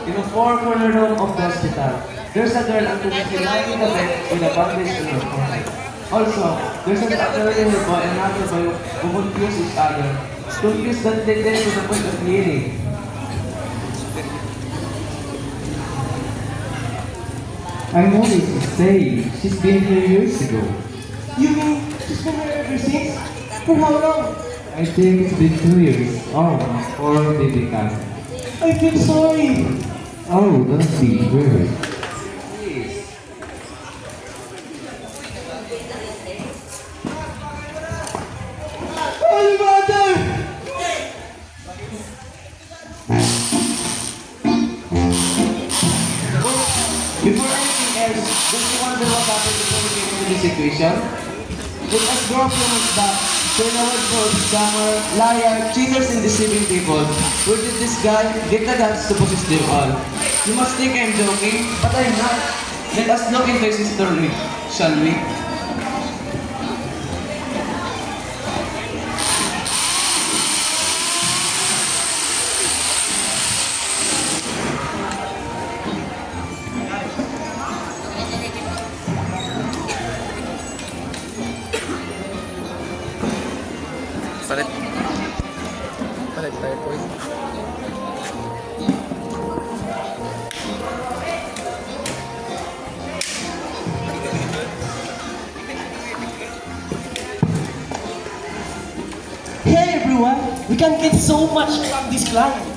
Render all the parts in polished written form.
In the four-corner room of the hospital, there's a girl actively lying in the bed with a bandage in her forehead. Also, there's an elderly boy and another boy who confuse each other. Confused that they get to the point of bleeding. I know this is Say. She's been here years ago. You mean she's been here ever since? For how long? I think it's been 2 years. Oh, or baby cousin. I feel sorry. Oh, don't be worried. Please. Holy Mother! Before anything else, don't you wonder what happened before we came into this situation? Let us grow from us back to an award for scammer, liar, cheaters, and deceiving people. Where did this guy get the guts to possess them all? You must think I'm joking, but I'm not. Let us look into his history, shall we? Palit. Palit tayo po. Hey everyone, we can get so much from this client.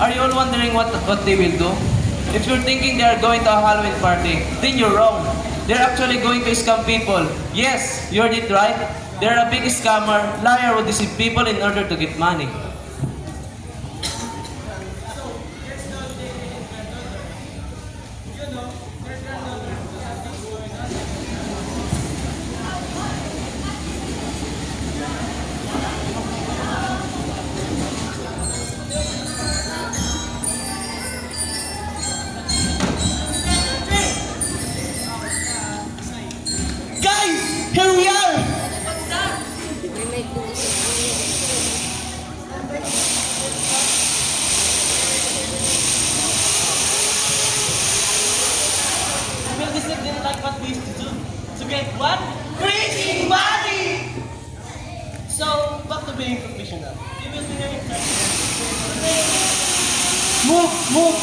Are you all wondering what they will do? If you're thinking they are going to a Halloween party, then you're wrong. They're actually going to scam people. Yes, you heard it right. They're a big scammer, liar who deceive people in order to get money. Guys, here we are! We will deceive them like what we used to do. To get what? Crazy money! So, back to being professional. You will be hearing Move!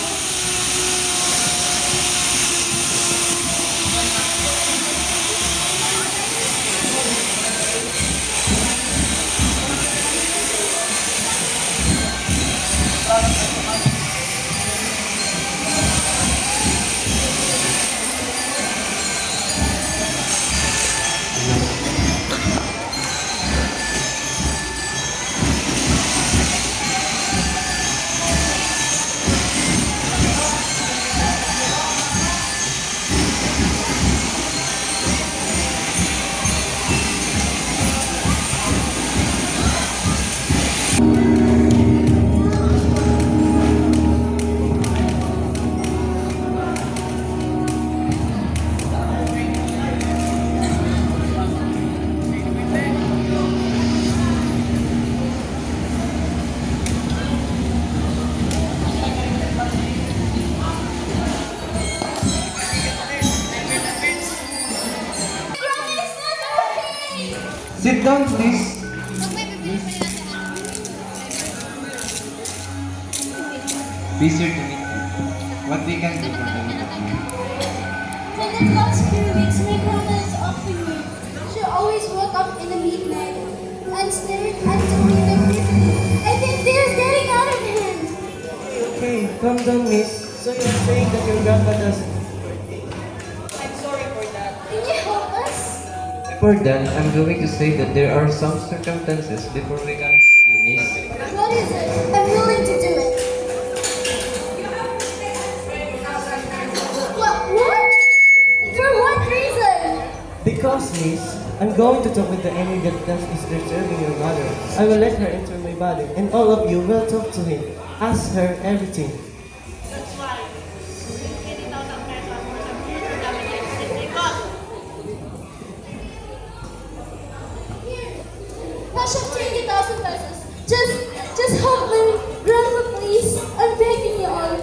Sit down, please. Pleasure to meet you. What we can do for the both of you? For the past few weeks, my grandma is often me. She always woke up in the midnight and stared at the window. I think they're getting out of hand. Okay, calm down, miss. So you're saying that your grandma doesn't. Can you help us? For that, I'm going to say that there are some circumstances before we can ask you, miss. What is it? I'm willing to do it. What? For what reason? Because, miss, I'm going to talk with the enemy that is disturbing your mother. I will let her enter my body, and all of you will talk to him. Ask her everything. That's why, 80,000 pesos for some future damages is a cost. Here. Cash of 20,000 pesos. Just help my grandma, please. I'm begging you all.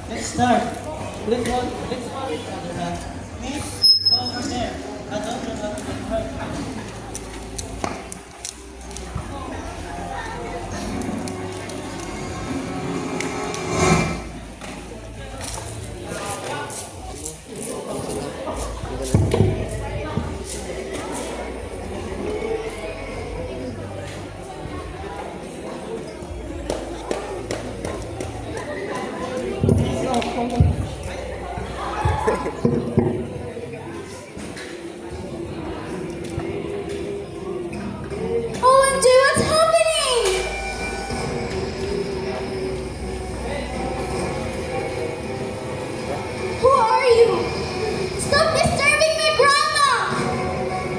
Let's start. Let's follow each other now. Miss, go over there. I don't know how to get hurt. OMG, what's happening? Who are you? Stop disturbing my grandma!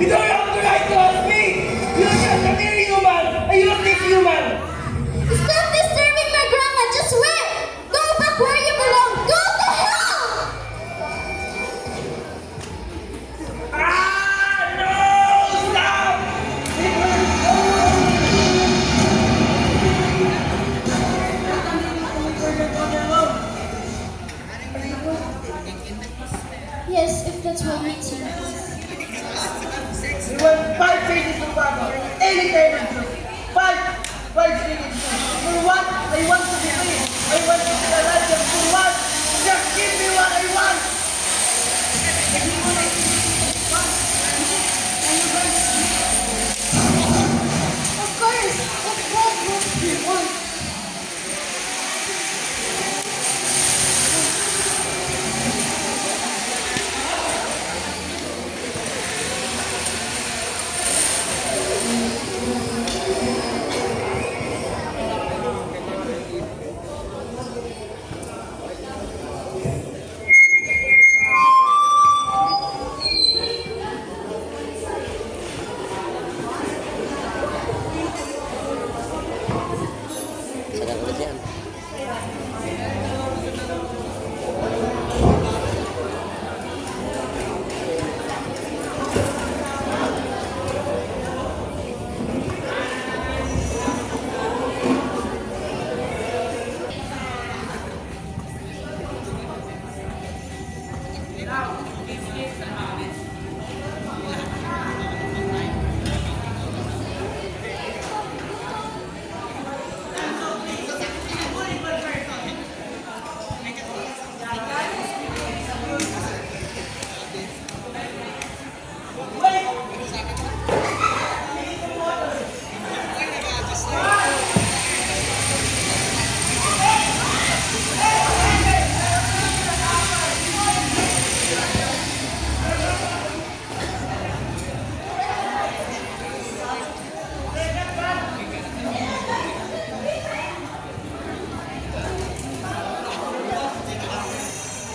You don't have the right to ask me! You're just a mere human! A useless human! Stop disturbing my grandma! Just wait! Go back where you belong! Go to hell! Ah! No! Stop! Yes, if that's what makes you. We want 5 pages of paper, any kind of truth. 5 pages. For what? I want to be free. I want to be alive. Just for what? Just give me what I want. Of course, if God wants you want.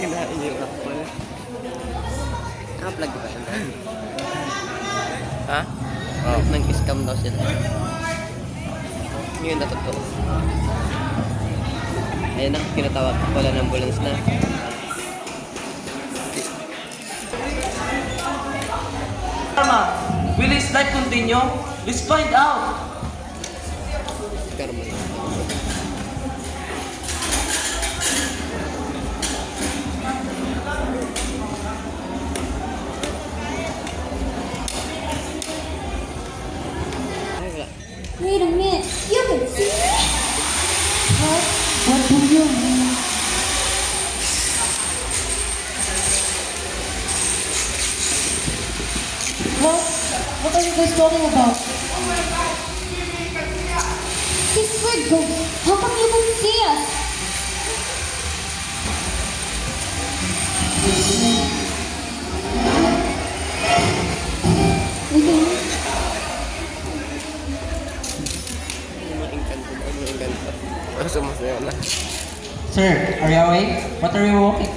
Kinain yung apple. Upload ba yun? Ha? Oh. Nag-scam daw sila. Yun na totoo. Ayun na, kinatawag pala ng ambulance na. Karma, will his life continue? Let's find out. Karma. Ay, wala. Wait a minute. You can see me? What do you mean? What are you guys talking about? This word goes How come you didn't see us? Okay. Masaya na. Sir, are you awake? What are you walking?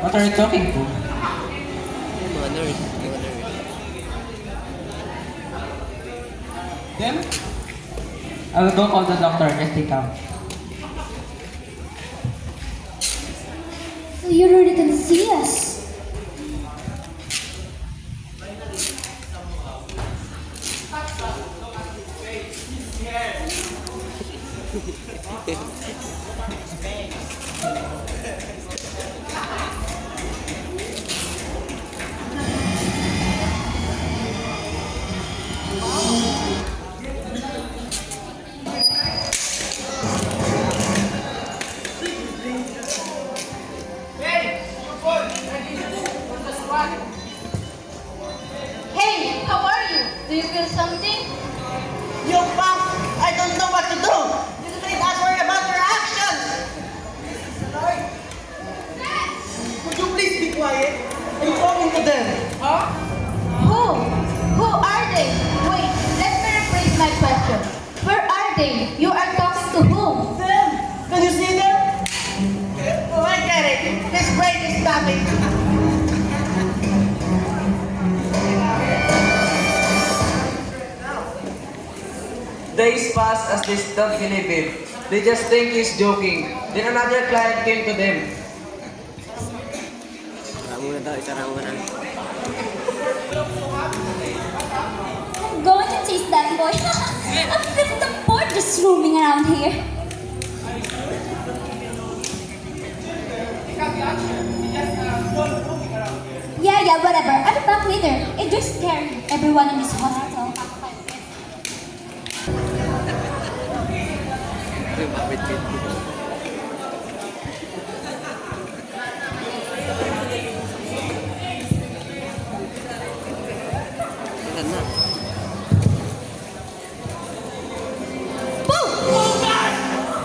What are you talking to? Mga nurse. Mga nurse. Them? I will go call the doctor. Just take out. So you really can see us. Hey, how are you? Do you feel something? You punk! I don't know what to do! You need us worry about your actions! Would you please be quiet? I'm talking to them. Huh? Who? Who are they? Wait, let me rephrase my question. Where are they? You are talking to whom? Them! Can you see them? Oh, I get it. This brain is stopping. Days passed as they don't believe him. They just think he's joking. Then another client came to them. Sara muna daw. Isara muna. I'm going to chase that boy. I'm feeling the board just roaming around here. Yeah, whatever. I'll be back later. It just scared everyone in this hospital. Bit-bit. Ilan na?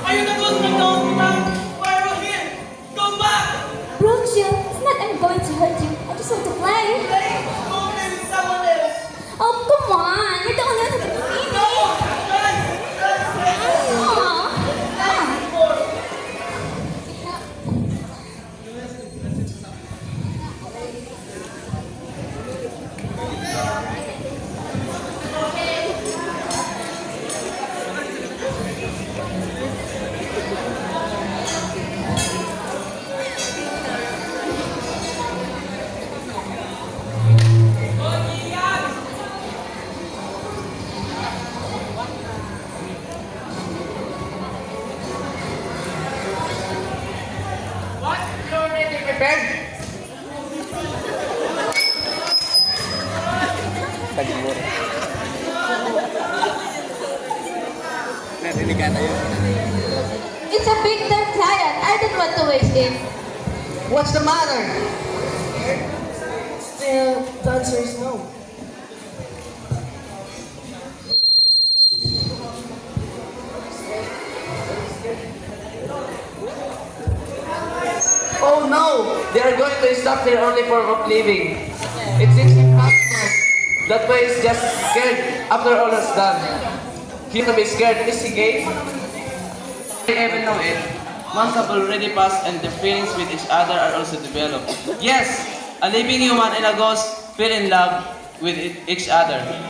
Are you the ghost of the Why are you here? Come back! Bro, chill. It's not I'm going to hurt you. I just want to play. Go play with someone else. Oh, come on. You're the only one who can see me. Aw. What? You already prepared? Tagmura. Narinig ka na yun. It's a big time client. I don't want to waste it. What's the matter? Still, the answer is no. Oh no! They are going to stop their only form of living. It seems impossible. That way is just scared after all is done. He to be scared, is he gay? They even know it. Months have already passed and their feelings with each other are also developed. Yes! A living human and a ghost fell in love with each other.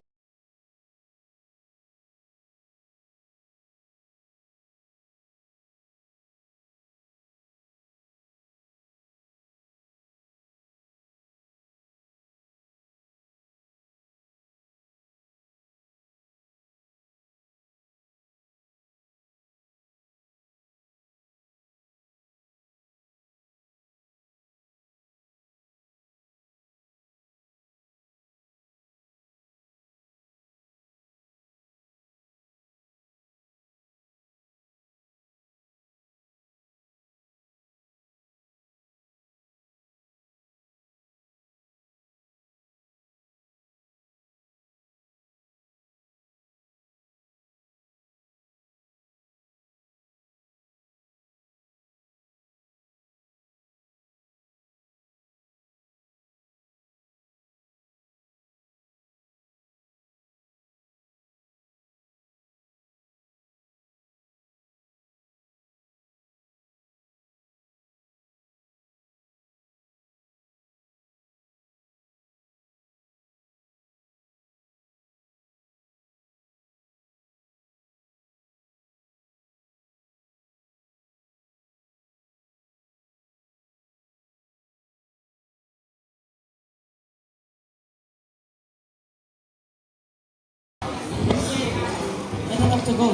go.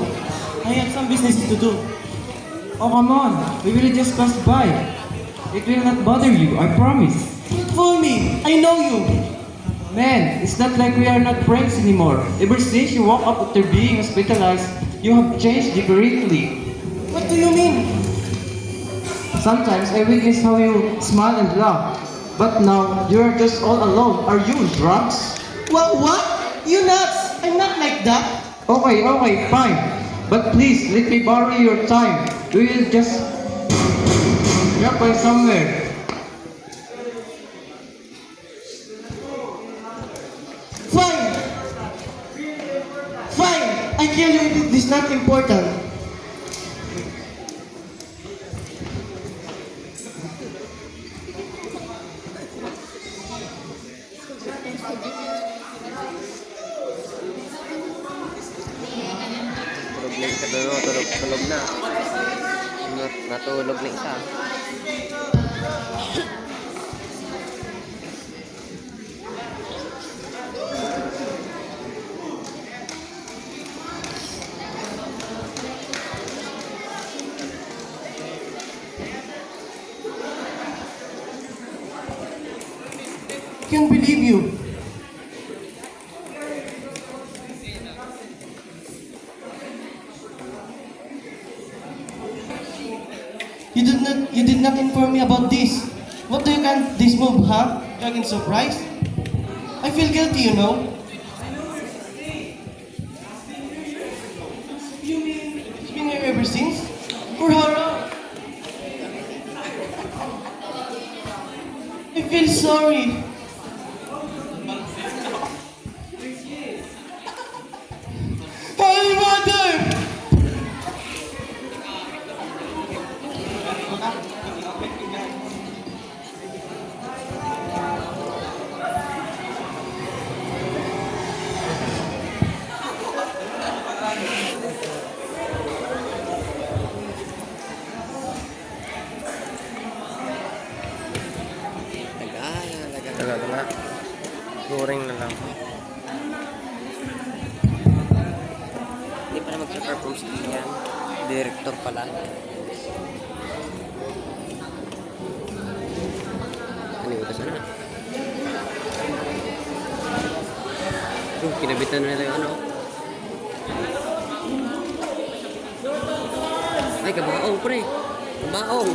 I have some business to do. Oh, come on. We will just pass by. It will not bother you, I promise. Fool me. I know you. Man, it's not like we are not friends anymore. Ever since you woke up after being hospitalized, you have changed greatly. What do you mean? Sometimes I witness how you smile and laugh. But now, you are just all alone. Are you on drugs? What? You nuts. I'm not like that. Okay, fine. But please, let me borrow your time. We will just drop by somewhere. Fine. I tell you it is not important. Tulog na isa doon, tulog na. Natulog na isa. Can't believe you. You did not inform me about this. What do you can this move, huh? Dragon surprise? I feel guilty, you know. You mean it's been here ever since? For how long? I feel sorry. Holy Mother! Talaga nga. Boring na lang. Hindi pa na mag-perform sa yan. Director pala. Kalimutan sana. Kinabitan na nila yung ano. Ay, kabaong pre. Kabaong.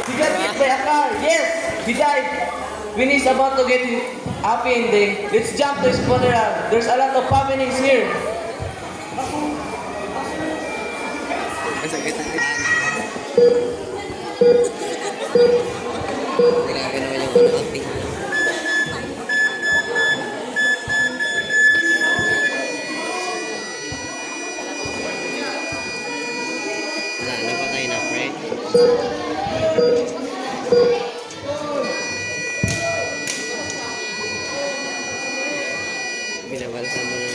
He got hit by a car. Yes, he died. When he's about to get happy ending, let's jump to his funeral. There's a lot of happenings here. Ang sakit na sakit. Grabe naman yung acting. Wala, napatay na, pre. Binabalsa mo na.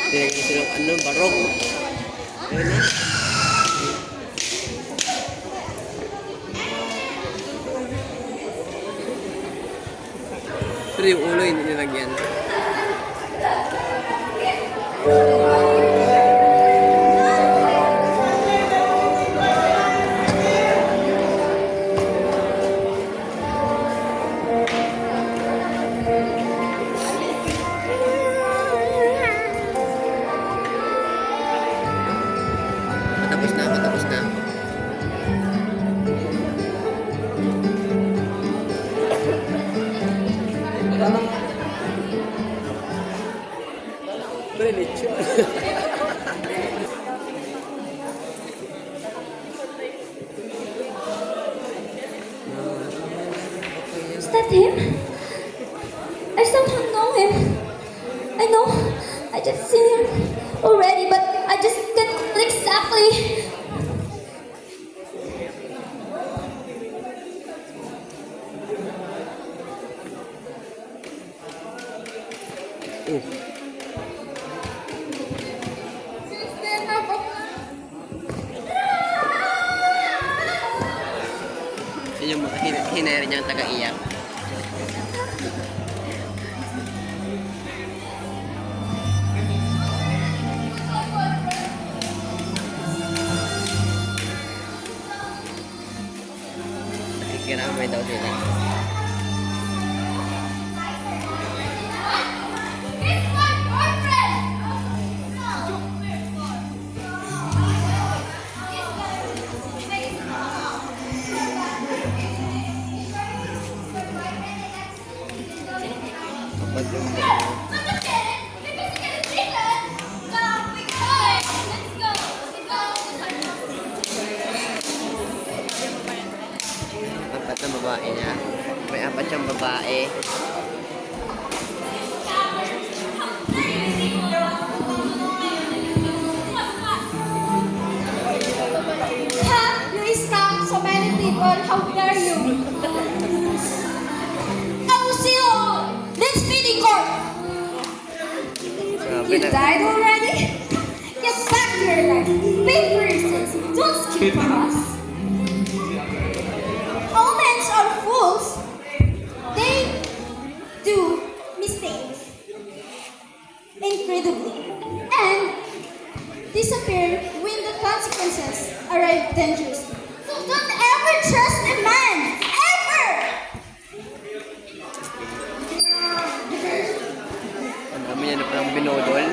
Tinagin silang ano, barong. Ayun na. Pero yung ulo hindi nilagyan. Matapos na. Pre, lechon. I just can't exactly. Since then, Yun yung mga hinere niyang taga-iyak. Nakikiramay daw sila. He's my boyfriend! Kapag yung apat na babae niya. May apat siyang babae. Ha? You scam so many people. How dare you? Auxilio! Let's finish court! Grabe You na. died already? Get back to your life. Pay for yourselves. Don't skip on us. All men are fools. They do mistakes. Incredibly. And disappear when the consequences arrive dangerously. So don't ever trust a man. Ever! Ang dami niya na palang binodol.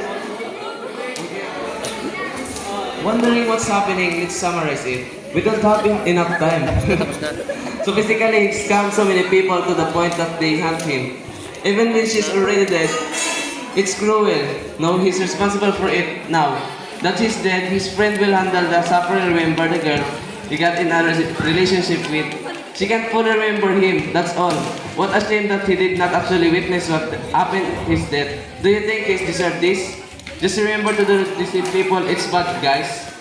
Wondering what's happening, let's summarize it. We don't have enough time. Tapos na. So basically, he scammed so many people to the point that they hunt him. Even when she's already dead, it's cruel. No, he's responsible for it now. That he's dead, his friend will handle the suffering. Remember the girl he got in a relationship with. She can't fully remember him, that's all. What a shame that he did not actually witness what happened his death. Do you think he's deserved this? Just remember to do deceive people, it's bad, guys.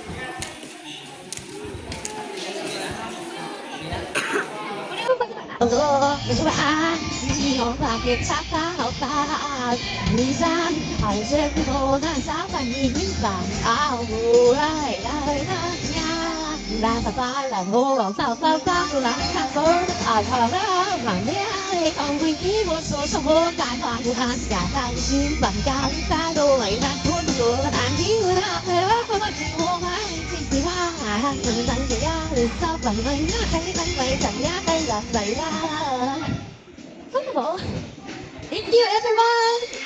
Thank you, everyone!